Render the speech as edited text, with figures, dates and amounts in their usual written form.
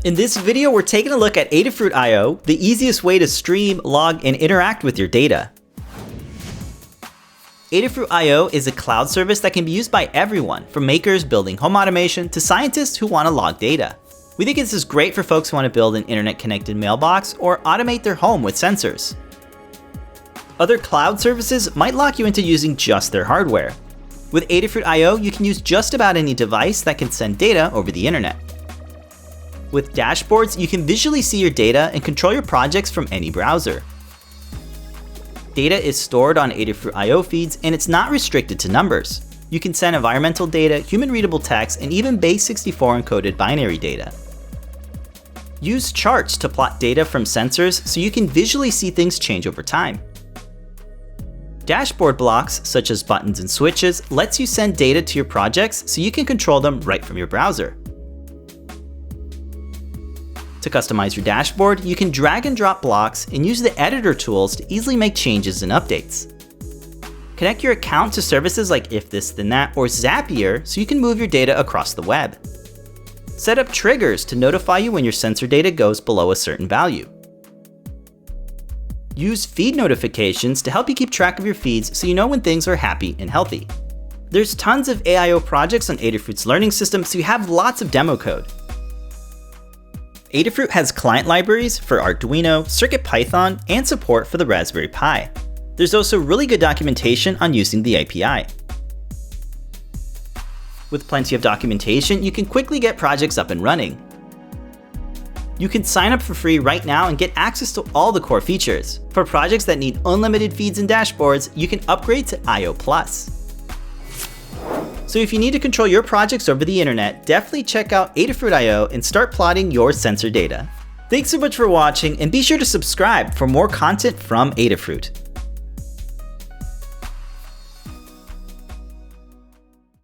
In this video, we're taking a look at Adafruit IO, the easiest way to stream, log, and interact with your data. Adafruit IO is a cloud service that can be used by everyone, from makers building home automation to scientists who want to log data. We think this is great for folks who want to build an internet-connected mailbox or automate their home with sensors. Other cloud services might lock you into using just their hardware. With Adafruit IO, you can use just about any device that can send data over the internet. With dashboards, you can visually see your data and control your projects from any browser. Data is stored on Adafruit IO feeds, and it's not restricted to numbers. You can send environmental data, human-readable text, and even base64 encoded binary data. Use charts to plot data from sensors so you can visually see things change over time. Dashboard blocks, such as buttons and switches, lets you send data to your projects so you can control them right from your browser. To customize your dashboard, you can drag and drop blocks and use the editor tools to easily make changes and updates. Connect your account to services like If This Then That or Zapier so you can move your data across the web. Set up triggers to notify you when your sensor data goes below a certain value. Use feed notifications to help you keep track of your feeds so you know when things are happy and healthy. There's tons of Aio projects on Adafruit's learning system, so you have lots of demo code. Adafruit has client libraries for Arduino, CircuitPython, and support for the Raspberry Pi. There's also really good documentation on using the API. With plenty of documentation, you can quickly get projects up and running. You can sign up for free right now and get access to all the core features. For projects that need unlimited feeds and dashboards, you can upgrade to IO+. So if you need to control your projects over the internet, definitely check out Adafruit IO and start plotting your sensor data. Thanks so much for watching, and be sure to subscribe for more content from Adafruit.